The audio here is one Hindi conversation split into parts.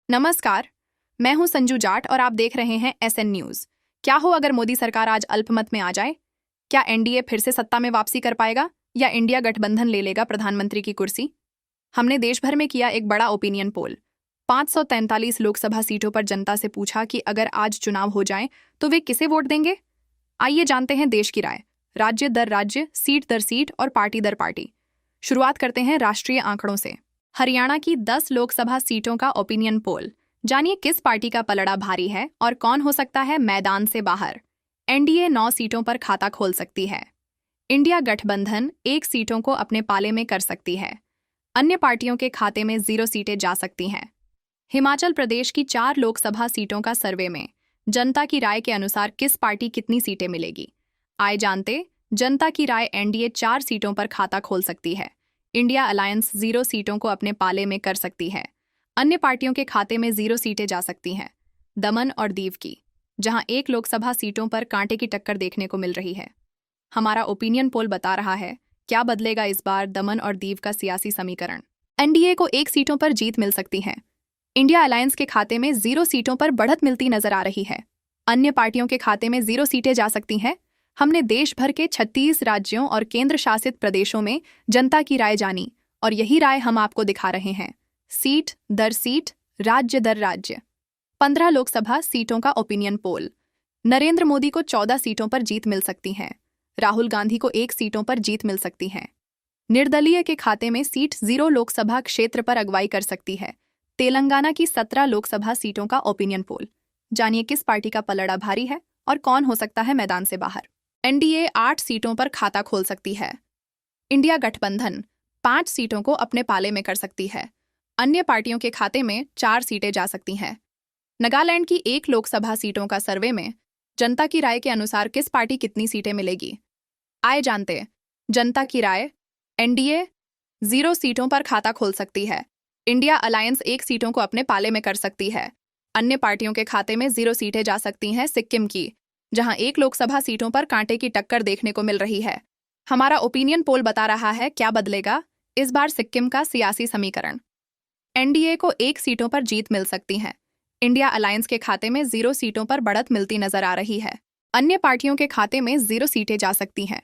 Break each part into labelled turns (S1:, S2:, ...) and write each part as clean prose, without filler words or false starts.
S1: नमस्कार। मैं हूं संजू जाट और आप देख रहे हैं एसएन न्यूज। क्या हो अगर मोदी सरकार आज अल्पमत में आ जाए? क्या एनडीए फिर से सत्ता में वापसी कर पाएगा या इंडिया गठबंधन ले लेगा प्रधानमंत्री की कुर्सी? हमने देश भर में किया एक बड़ा ओपिनियन पोल। 543 लोकसभा सीटों पर जनता से पूछा कि अगर आज चुनाव हो जाए तो वे किसे वोट देंगे। आइए जानते हैं देश की राय, राज्य दर राज्य, सीट दर सीट और पार्टी दर पार्टी। शुरुआत करते हैं राष्ट्रीय आंकड़ों से। हरियाणा की 10 लोकसभा सीटों का ओपिनियन पोल। जानिए किस पार्टी का पलड़ा भारी है और कौन हो सकता है मैदान से बाहर। एनडीए 9 सीटों पर खाता खोल सकती है। इंडिया गठबंधन 1 सीटों को अपने पाले में कर सकती है। अन्य पार्टियों के खाते में 0 सीटें जा सकती हैं। हिमाचल प्रदेश की 4 लोकसभा सीटों का सर्वे में जनता की राय के अनुसार किस पार्टी कितनी सीटें मिलेगी। आए जानते, जनता की राय एनडीए 4 सीटों पर खाता खोल सकती है। इंडिया अलायंस 0 सीटों को अपने पाले में कर सकती है। अन्य पार्टियों के खाते में 0 सीटें जा सकती हैं। दमन और दीव की, जहां 1 लोकसभा सीटों पर कांटे की टक्कर देखने को मिल रही है। हमारा ओपिनियन पोल बता रहा है, क्या बदलेगा इस बार दमन और दीव का सियासी समीकरण। एनडीए को 1 सीटों पर जीत मिल सकती है। इंडिया अलायंस के खाते में 0 सीटों पर बढ़त मिलती नजर आ रही है। अन्य पार्टियों के खाते में 0 सीटें जा सकती हैं। हमने देश भर के 36 राज्यों और केंद्र शासित प्रदेशों में जनता की राय जानी और यही राय हम आपको दिखा रहे हैं। सीट दर सीट, राज्य दर राज्य। 15 लोकसभा सीटों का ओपिनियन पोल। नरेंद्र मोदी को 14 सीटों पर जीत मिल सकती है। राहुल गांधी को 1 सीटों पर जीत मिल सकती है। निर्दलीय के खाते में सीट 0 लोकसभा क्षेत्र पर अगुवाई कर सकती है। तेलंगाना की 17 लोकसभा सीटों का ओपिनियन पोल। जानिए किस पार्टी का पलड़ा भारी है और कौन हो सकता है मैदान से बाहर। एनडीए 8 सीटों पर खाता खोल सकती है। इंडिया गठबंधन 5 सीटों को अपने पाले में कर सकती है। अन्य पार्टियों के खाते में 4 सीटें जा सकती हैं। नागालैंड की 1 लोकसभा सीटों का सर्वे में जनता की राय के अनुसार किस पार्टी कितनी सीटें मिलेगी। आए जानते, जनता की राय एनडीए 0 सीटों पर खाता खोल सकती है। इंडिया अलायंस 1 सीटों को अपने पाले में कर सकती है। अन्य पार्टियों के खाते में 0 सीटें जा सकती हैं। सिक्किम की, जहां 1 लोकसभा सीटों पर कांटे की टक्कर देखने को मिल रही है। हमारा ओपिनियन पोल बता रहा है, क्या बदलेगा इस बार सिक्किम का सियासी समीकरण। एनडीए को 1 सीटों पर जीत मिल सकती है। इंडिया अलायंस के खाते में 0 सीटों पर बढ़त मिलती नजर आ रही है। अन्य पार्टियों के खाते में 0 सीटें जा सकती हैं।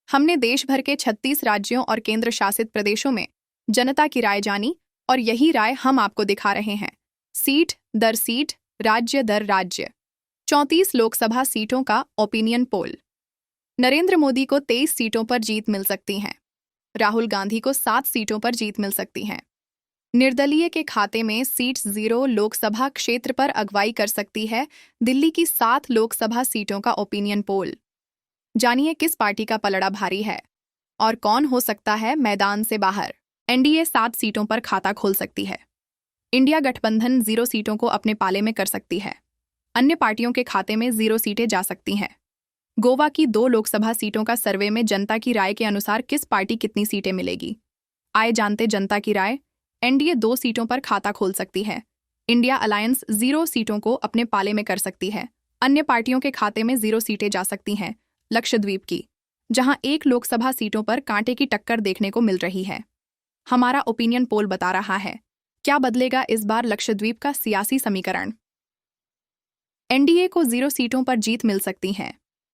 S1: हमने देश भर के 36 राज्यों और केंद्र शासित प्रदेशों में जनता की राय जानी और यही राय हम आपको दिखा रहे हैं। सीट दर सीट, राज्य दर राज्य। 34 लोकसभा सीटों का ओपिनियन पोल। नरेंद्र मोदी को 23 सीटों पर जीत मिल सकती है। राहुल गांधी को 7 सीटों पर जीत मिल सकती है। निर्दलीय के खाते में सीट 0 लोकसभा क्षेत्र पर अगुवाई कर सकती है। दिल्ली की 7 लोकसभा सीटों का ओपिनियन पोल। जानिए किस पार्टी का पलड़ा भारी है और कौन हो सकता है मैदान से बाहर। एनडीए 7 सीटों पर खाता खोल सकती है। इंडिया गठबंधन 0 सीटों को अपने पाले में कर सकती है। अन्य पार्टियों के खाते में 0 सीटें जा सकती हैं। गोवा की 2 लोकसभा सीटों का सर्वे में जनता की राय के अनुसार किस पार्टी कितनी सीटें मिलेगी। आए जानते, जनता की राय एनडीए 2 सीटों पर खाता खोल सकती है। इंडिया अलायंस 0 सीटों को अपने पाले में कर सकती है। अन्य पार्टियों के खाते में 0 सीटें जा सकती हैं। लक्षद्वीप की, जहां 1 लोकसभा सीटों पर कांटे की टक्कर देखने को मिल रही है। हमारा ओपिनियन पोल बता रहा है, क्या बदलेगा इस बार लक्षद्वीप का सियासी समीकरण। एनडीए को 0 सीटों पर जीत मिल सकती है।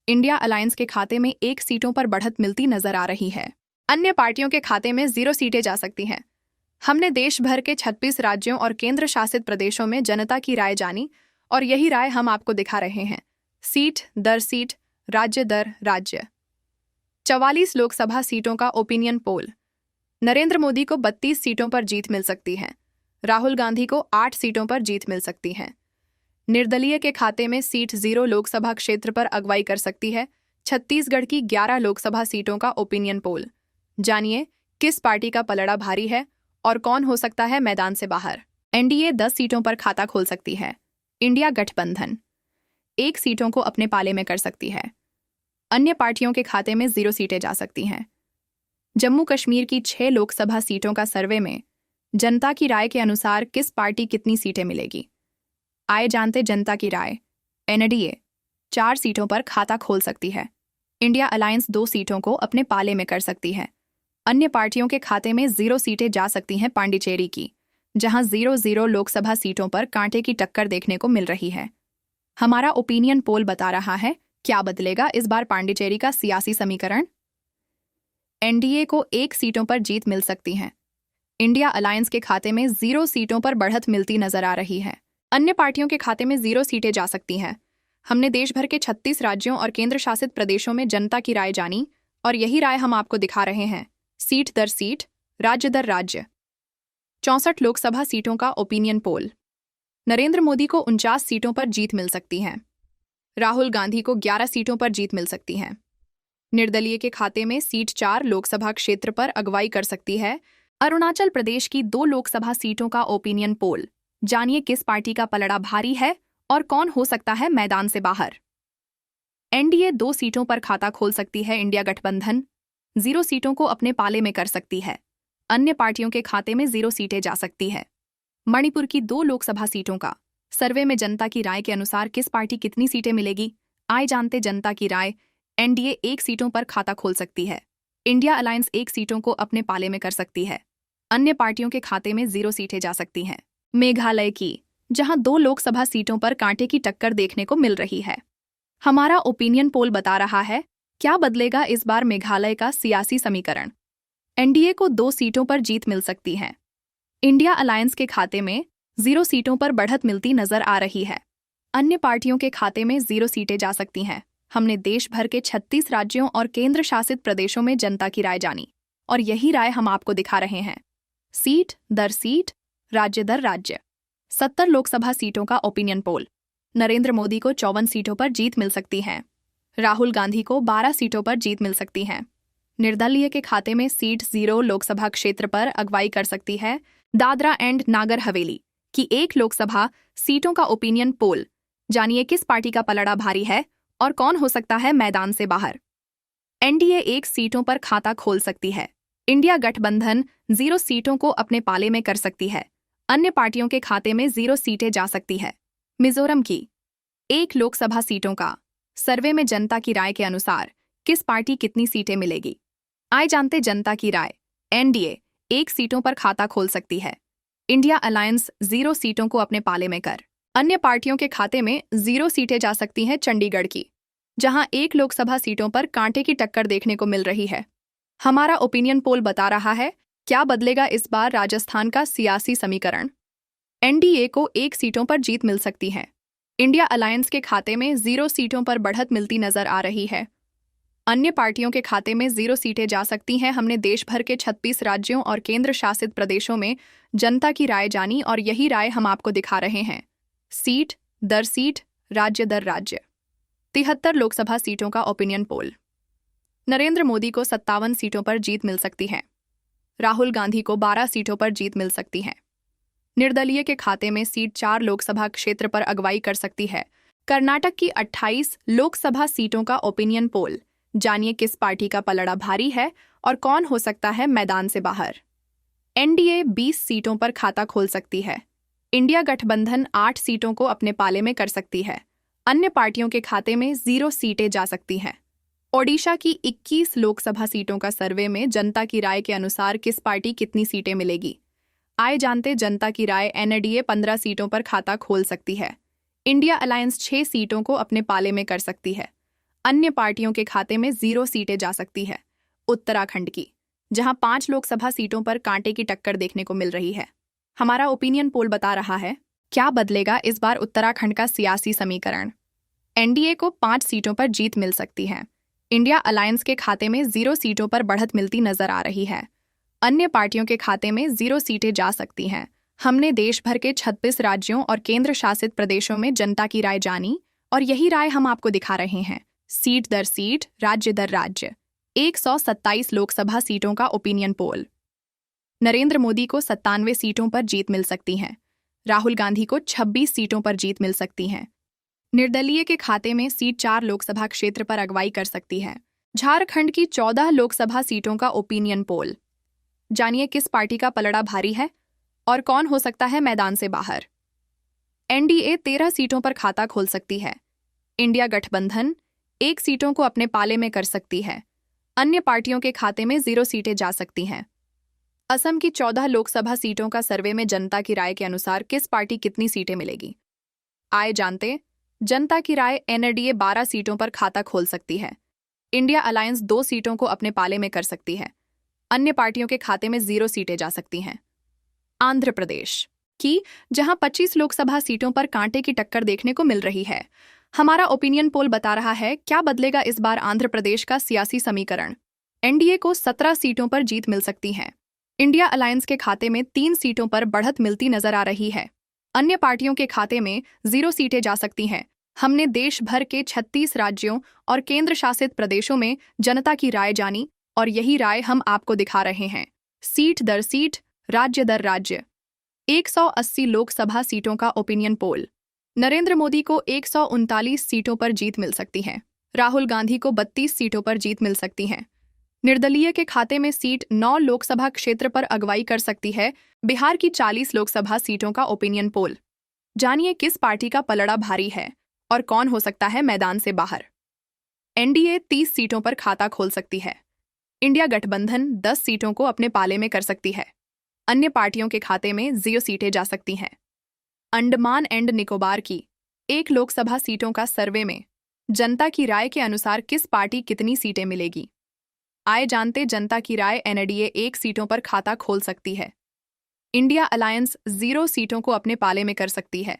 S1: इंडिया अलायंस के खाते में 1 सीटों पर बढ़त मिलती नजर आ रही है। अन्य पार्टियों के खाते में 0 सीटें जा सकती हैं। हमने देश भर के 36 राज्यों और केंद्र शासित प्रदेशों में जनता की राय जानी और यही राय हम आपको दिखा रहे हैं। सीट दर सीट, राज्य दर राज्य। 44 लोकसभा सीटों का ओपिनियन पोल। नरेंद्र मोदी को 32 सीटों पर जीत मिल सकती है। राहुल गांधी को 8 सीटों पर जीत मिल सकती है। निर्दलीय के खाते में सीट 0 लोकसभा क्षेत्र पर अगुवाई कर सकती है। छत्तीसगढ़ की 11 लोकसभा सीटों का ओपिनियन पोल। जानिए किस पार्टी का पलड़ा भारी है और कौन हो सकता है मैदान से बाहर। एनडीए 10 सीटों पर खाता खोल सकती है। इंडिया गठबंधन 1 सीटों को अपने पाले में कर सकती है। अन्य पार्टियों के खाते में 0 सीटें जा सकती हैं। जम्मू कश्मीर की 6 लोकसभा सीटों का सर्वे में जनता की राय के अनुसार किस पार्टी कितनी सीटें मिलेगी। आए जानते, जनता की राय एनडीए 4 सीटों पर खाता खोल सकती है। इंडिया अलायंस 2 सीटों को अपने पाले में कर सकती है। अन्य पार्टियों के खाते में 0 सीटें जा सकती हैं। पांडिचेरी की, जहां 0-0 लोकसभा सीटों पर कांटे की टक्कर देखने को मिल रही है। हमारा ओपिनियन पोल बता रहा है, क्या बदलेगा इस बार पांडिचेरी का सियासी समीकरण? एनडीए को 1 सीटों पर जीत मिल सकती है। इंडिया अलायंस के खाते में 0 सीटों पर बढ़त मिलती नजर आ रही है। अन्य पार्टियों के खाते में 0 सीटें जा सकती हैं। हमने देश भर के 36 राज्यों और केंद्र शासित प्रदेशों में जनता की राय जानी और यही राय हम आपको दिखा रहे हैं, सीट दर सीट, राज्य दर राज्य। 64 लोकसभा सीटों का ओपिनियन पोल। नरेंद्र मोदी को 49 सीटों पर जीत मिल सकती है। राहुल गांधी को 11 सीटों पर जीत मिल सकती है। निर्दलीय के खाते में सीट 4 लोकसभा क्षेत्र पर अगुवाई कर सकती है। अरुणाचल प्रदेश की 2 लोकसभा सीटों का ओपिनियन पोल। जानिए किस पार्टी का पलड़ा भारी है और कौन हो सकता है मैदान से बाहर। एनडीए 2 सीटों पर खाता खोल सकती है। इंडिया गठबंधन 0 सीटों को अपने पाले में कर सकती है। अन्य पार्टियों के खाते में 0 सीटें जा सकती है। मणिपुर की 2 लोकसभा सीटों का सर्वे में जनता की राय के अनुसार किस पार्टी कितनी सीटें मिलेगी, आए जानते जनता की राय। एनडीए 1 सीटों पर खाता खोल सकती है। इंडिया अलायंस 1 सीटों को अपने पाले में कर सकती है। अन्य पार्टियों के खाते में 0 सीटें जा सकती हैं। मेघालय की, जहां 2 लोकसभा सीटों पर कांटे की टक्कर देखने को मिल रही है। हमारा ओपिनियन पोल बता रहा है, क्या बदलेगा इस बार मेघालय का सियासी समीकरण? एनडीए को 2 सीटों पर जीत मिल सकती है। इंडिया अलायंस के खाते में 0 सीटों पर बढ़त मिलती नजर आ रही है। अन्य पार्टियों के खाते में 0 सीटें जा सकती हैं। हमने देश भर के 36 राज्यों और केंद्र शासित प्रदेशों में जनता की राय जानी और यही राय हम आपको दिखा रहे हैं, सीट दर सीट, राज्य दर राज्य। 70 लोकसभा सीटों का ओपिनियन पोल। नरेंद्र मोदी को 54 सीटों पर जीत मिल सकती है। राहुल गांधी को 12 सीटों पर जीत मिल सकती है। निर्दलीय के खाते में सीट 0 लोकसभा क्षेत्र पर अगुवाई कर सकती है। दादरा एंड नागर हवेली की 1 लोकसभा सीटों का ओपिनियन पोल। जानिए किस पार्टी का पलड़ा भारी है और कौन हो सकता है मैदान से बाहर। एनडीए 1 सीटों पर खाता खोल सकती है। इंडिया गठबंधन 0 सीटों को अपने पाले में कर सकती है। अन्य पार्टियों के खाते में 0 सीटें जा सकती है। मिजोरम की 1 लोकसभा सीटों का सर्वे में जनता की राय के अनुसार किस पार्टी कितनी सीटें मिलेगी, आए जानते जनता की राय। एनडीए 1 सीटों पर खाता खोल सकती है। इंडिया अलायंस 0 सीटों को अपने पाले में कर। अन्य पार्टियों के खाते में 0 सीटें जा सकती हैं। चंडीगढ़ की, जहां 1 लोकसभा सीटों पर कांटे की टक्कर देखने को मिल रही है। हमारा ओपिनियन पोल बता रहा है, क्या बदलेगा इस बार राजस्थान का सियासी समीकरण? एनडीए को 1 सीटों पर जीत मिल सकती है। इंडिया अलायंस के खाते में 0 सीटों पर बढ़त मिलती नजर आ रही है। अन्य पार्टियों के खाते में 0 सीटें जा सकती हैं। हमने देश भर के 36 राज्यों और केंद्र शासित प्रदेशों में जनता की राय जानी और यही राय हम आपको दिखा रहे हैं, सीट दर सीट, राज्य दर राज्य। 73 लोकसभा सीटों का ओपिनियन पोल। नरेंद्र मोदी को 57 सीटों पर जीत मिल सकती है। राहुल गांधी को 12 सीटों पर जीत मिल सकती है। निर्दलीय के खाते में सीट 4 लोकसभा क्षेत्र पर अगुवाई कर सकती है। कर्नाटक की 28 लोकसभा सीटों का ओपिनियन पोल। जानिए किस पार्टी का पलड़ा भारी है और कौन हो सकता है मैदान से बाहर। एनडीए 20 सीटों पर खाता खोल सकती है। इंडिया गठबंधन 8 सीटों को अपने पाले में कर सकती है। अन्य पार्टियों के खाते में 0 सीटें जा सकती हैं। ओडिशा की 21 लोकसभा सीटों का सर्वे में जनता की राय के अनुसार किस पार्टी कितनी सीटें मिलेगी, आए जानते जनता की राय। एनडीए 15 सीटों पर खाता खोल सकती है। इंडिया अलायंस 6 सीटों को अपने पाले में कर सकती है। अन्य पार्टियों के खाते में 0 सीटें जा सकती है। उत्तराखंड की, जहां 5 लोकसभा सीटों पर कांटे की टक्कर देखने को मिल रही है। हमारा ओपिनियन पोल बता रहा है, क्या बदलेगा इस बार उत्तराखंड का सियासी समीकरण? एनडीए को 5 सीटों पर जीत मिल सकती है। इंडिया अलायंस के खाते में 0 सीटों पर बढ़त मिलती नजर आ रही है। अन्य पार्टियों के खाते में 0 सीटें जा सकती हैं। हमने देश भर के 36 राज्यों और केंद्र शासित प्रदेशों में जनता की राय जानी और यही राय हम आपको दिखा रहे हैं, सीट दर सीट, राज्य दर राज्य। 127 लोकसभा सीटों का ओपिनियन पोल। नरेंद्र मोदी को 97 सीटों पर जीत मिल सकती है। राहुल गांधी को 26 सीटों पर जीत मिल सकती है। निर्दलीय के खाते में सीट 4 लोकसभा क्षेत्र पर अगुवाई कर सकती है। झारखंड की 14 लोकसभा सीटों का ओपिनियन पोल। जानिए किस पार्टी का पलड़ा भारी है और कौन हो सकता है मैदान से बाहर। एनडीए 13 सीटों पर खाता खोल सकती है। इंडिया गठबंधन 1 सीटों को अपने पाले में कर सकती है। अन्य पार्टियों के खाते में 0 सीटें जा सकती हैं। असम की 14 लोकसभा सीटों का सर्वे में जनता की राय के अनुसार किस पार्टी कितनी सीटें मिलेगी? आए जानते। जनता की राय एनडीए 12 सीटों पर खाता खोल सकती है। इंडिया अलायंस 2 सीटों को अपने पाले में कर सकती है। अन्य पार्टियों के खाते में 0 सीटें जा सकती हैं। आंध्र प्रदेश की, जहां 25 लोकसभा सीटों पर कांटे की टक्कर देखने को मिल रही है। हमारा ओपिनियन पोल बता रहा है, क्या बदलेगा इस बार आंध्र प्रदेश का सियासी समीकरण? एनडीए को 17 सीटों पर जीत मिल सकती है। इंडिया अलायंस के खाते में 3 सीटों पर बढ़त मिलती नजर आ रही है। अन्य पार्टियों के खाते में 0 सीटें जा सकती हैं। हमने देश भर के 36 राज्यों और केंद्र शासित प्रदेशों में जनता की राय जानी और यही राय हम आपको दिखा रहे हैं। सीट दर सीट, राज्य दर राज्य। 180 लोकसभा सीटों का ओपिनियन पोल। नरेंद्र मोदी को 139 सीटों पर जीत मिल सकती है। राहुल गांधी को 32 सीटों पर जीत मिल सकती है। निर्दलीय के खाते में सीट 9 लोकसभा क्षेत्र पर अगुवाई कर सकती है। बिहार की 40 लोकसभा सीटों का ओपिनियन पोल। जानिए किस पार्टी का पलड़ा भारी है और कौन हो सकता है मैदान से बाहर। एनडीए 30 सीटों पर खाता खोल सकती है। इंडिया गठबंधन 10 सीटों को अपने पाले में कर सकती है। अन्य पार्टियों के खाते में 0 सीटें जा सकती हैं। अंडमान एंड निकोबार की 1 लोकसभा सीटों का सर्वे में जनता की राय के अनुसार किस पार्टी कितनी सीटें मिलेगी? आए जानते। जनता की राय एनडीए 1 सीटों पर खाता खोल सकती है। इंडिया अलायंस 0 सीटों को अपने पाले में कर सकती है।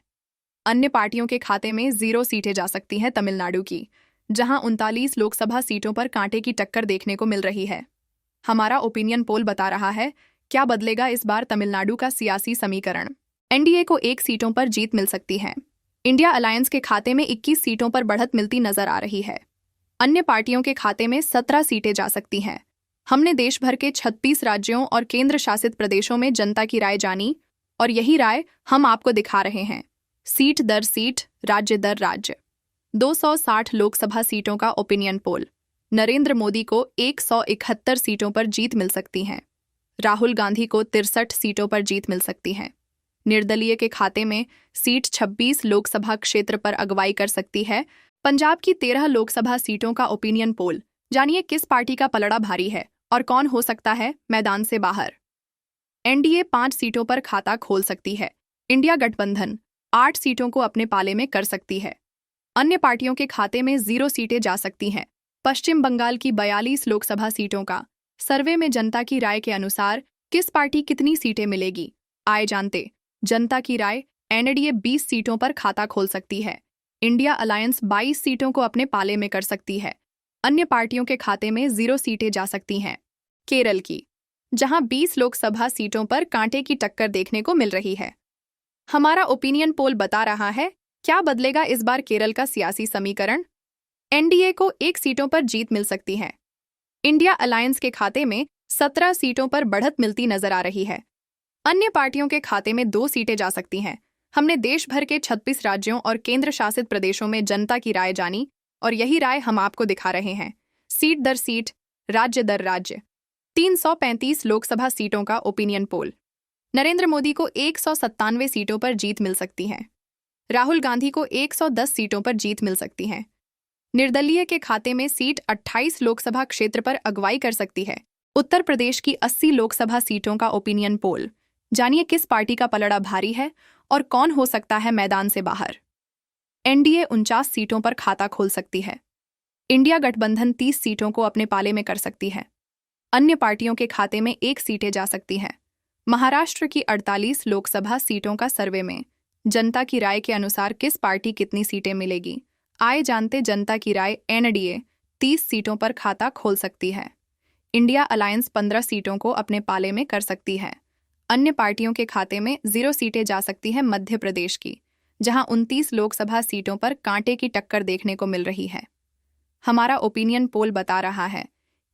S1: अन्य पार्टियों के खाते में 0 सीटें जा सकती हैं। तमिलनाडु की, जहां 39 लोकसभा सीटों पर कांटे की टक्कर देखने को मिल रही है। हमारा ओपिनियन पोल बता रहा है, क्या बदलेगा इस बार तमिलनाडु का सियासी समीकरण? एनडीए को 1 सीटों पर जीत मिल सकती है। इंडिया अलायंस के खाते में 21 सीटों पर बढ़त मिलती नजर आ रही है। अन्य पार्टियों के खाते में 17 सीटें जा सकती हैं। हमने देश भर के 36 राज्यों और केंद्र शासित प्रदेशों में जनता की राय जानी और यही राय हम आपको दिखा रहे हैं। सीट दर सीट, राज्य दर राज्य। 260 लोकसभा सीटों का ओपिनियन पोल। नरेंद्र मोदी को 171 सीटों पर जीत मिल सकती है। राहुल गांधी को 63 सीटों पर जीत मिल सकती है। निर्दलीय के खाते में सीट 26 लोकसभा क्षेत्र पर अगुवाई कर सकती है। पंजाब की 13 लोकसभा सीटों का ओपिनियन पोल। जानिए किस पार्टी का पलड़ा भारी है और कौन हो सकता है मैदान से बाहर। एनडीए 5 सीटों पर खाता खोल सकती है। इंडिया गठबंधन 8 सीटों को अपने पाले में कर सकती है। अन्य पार्टियों के खाते में 0 सीटें जा सकती हैं। पश्चिम बंगाल की 42 लोकसभा सीटों का सर्वे में जनता की राय के अनुसार किस पार्टी कितनी सीटें मिलेगी? आए जानते। जनता की राय एनडीए 20 सीटों पर खाता खोल सकती है। इंडिया अलायंस 22 सीटों को अपने पाले में कर सकती है। अन्य पार्टियों के खाते में 0 सीटें जा सकती हैं। केरल की, जहां 20 लोकसभा सीटों पर कांटे की टक्कर देखने को मिल रही है। हमारा ओपिनियन पोल बता रहा है, क्या बदलेगा इस बार केरल का सियासी समीकरण? एनडीए को 1 सीटों पर जीत मिल सकती है। इंडिया अलायंस के खाते में 17 सीटों पर बढ़त मिलती नजर आ रही है। अन्य पार्टियों के खाते में 2 सीटें जा सकती हैं। हमने देश भर के 36 राज्यों और केंद्र शासित प्रदेशों में जनता की राय जानी और यही राय हम आपको दिखा रहे हैं। सीट दर सीट, राज्य दर राज्य। 335 लोकसभा सीटों का ओपिनियन पोल। नरेंद्र मोदी को 197 सीटों पर जीत मिल सकती है। राहुल गांधी को 110 सीटों पर जीत मिल सकती है। निर्दलीय के खाते में सीट 28 लोकसभा क्षेत्र पर अगुवाई कर सकती है। उत्तर प्रदेश की 80 लोकसभा सीटों का ओपिनियन पोल। जानिए किस पार्टी का पलड़ा भारी है और कौन हो सकता है मैदान से बाहर। एनडीए 49 सीटों पर खाता खोल सकती है। इंडिया गठबंधन 30 सीटों को अपने पाले में कर सकती है। अन्य पार्टियों के खाते में 1 सीटें जा सकती हैं। महाराष्ट्र की 48 लोकसभा सीटों का सर्वे में जनता की राय के अनुसार किस पार्टी कितनी सीटें मिलेगी? आए जानते। जनता की राय एनडीए 30 सीटों पर खाता खोल सकती है। इंडिया अलायंस 15 सीटों को अपने पाले में कर सकती है। अन्य पार्टियों के खाते में 0 सीटें जा सकती हैं। मध्य प्रदेश की, जहां 29 लोकसभा सीटों पर कांटे की टक्कर देखने को मिल रही है। हमारा ओपिनियन पोल बता रहा है,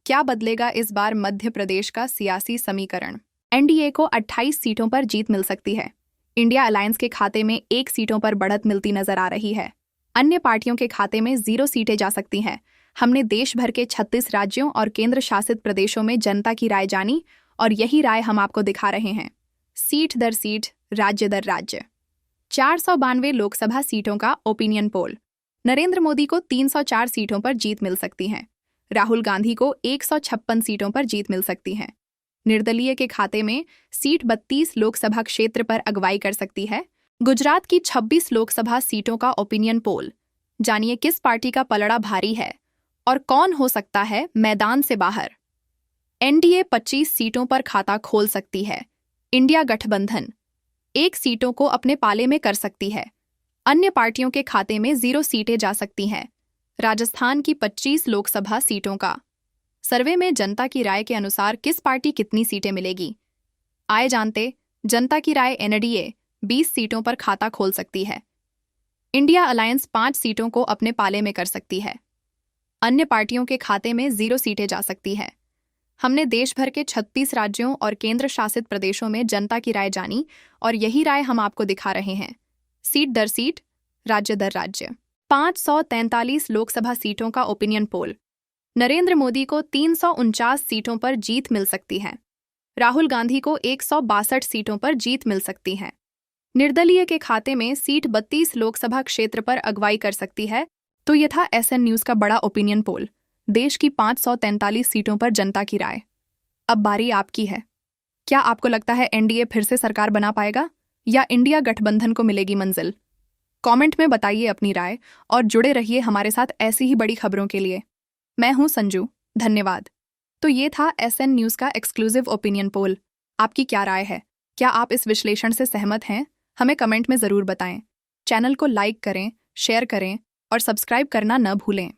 S1: क्या बदलेगा इस बार मध्य प्रदेश का सियासी समीकरण? एनडीए को 28 सीटों पर जीत मिल सकती है। इंडिया अलायंस के खाते में 1 सीटों पर बढ़त मिलती नजर आ रही है। अन्य पार्टियों के खाते में 0 सीटें जा सकती हैं। हमने देश भर के 36 राज्यों और केंद्र शासित प्रदेशों में जनता की राय जानी और यही राय हम आपको दिखा रहे हैं। सीट दर सीट, राज्य दर राज्य। 492 लोकसभा सीटों का ओपिनियन पोल। नरेंद्र मोदी को 304 सीटों पर जीत मिल सकती है। राहुल गांधी को 156 सीटों पर जीत मिल सकती है। निर्दलीय के खाते में सीट 32 लोकसभा क्षेत्र पर अगुवाई कर सकती है। गुजरात की 26 लोकसभा सीटों का ओपिनियन पोल। जानिए किस पार्टी का पलड़ा भारी है और कौन हो सकता है मैदान से बाहर। एनडीए 25 सीटों पर खाता खोल सकती है। इंडिया गठबंधन 1 सीटों को अपने पाले में कर सकती है। अन्य पार्टियों के खाते में 0 सीटें जा सकती हैं। राजस्थान की 25 लोकसभा सीटों का सर्वे में जनता की राय के अनुसार किस पार्टी कितनी सीटें मिलेगी, आए जानते। जनता की राय एनडीए 20 सीटों पर खाता खोल सकती है। इंडिया अलायंस 5 सीटों को अपने पाले में कर सकती है। अन्य पार्टियों के खाते में 0 सीटें जा सकती है। हमने देश भर के 36 राज्यों और केंद्र शासित प्रदेशों में जनता की राय जानी और यही राय हम आपको दिखा रहे हैं, सीट दर सीट, राज्य दर राज्य। 543 लोकसभा सीटों का ओपिनियन पोल। नरेंद्र मोदी को 349 सीटों पर जीत मिल सकती है। राहुल गांधी को 162 सीटों पर जीत मिल सकती है। निर्दलीय के खाते में सीट 32 लोकसभा क्षेत्र पर अगुवाई कर सकती है। तो यह था एसएन न्यूज का बड़ा ओपिनियन पोल, देश की 543 सीटों पर जनता की राय। अब बारी आपकी है। क्या आपको लगता है एनडीए फिर से सरकार बना पाएगा या इंडिया गठबंधन को मिलेगी मंजिल? कमेंट में बताइए अपनी राय और जुड़े रहिए हमारे साथ ऐसी ही बड़ी खबरों के लिए। मैं हूं संजू, धन्यवाद। तो ये था एसएन न्यूज का एक्सक्लूसिव ओपिनियन पोल। आपकी क्या राय है? क्या आप इस विश्लेषण से सहमत हैं? हमें कमेंट में ज़रूर बताएं। चैनल को लाइक करें, शेयर करें और सब्सक्राइब करना न भूलें।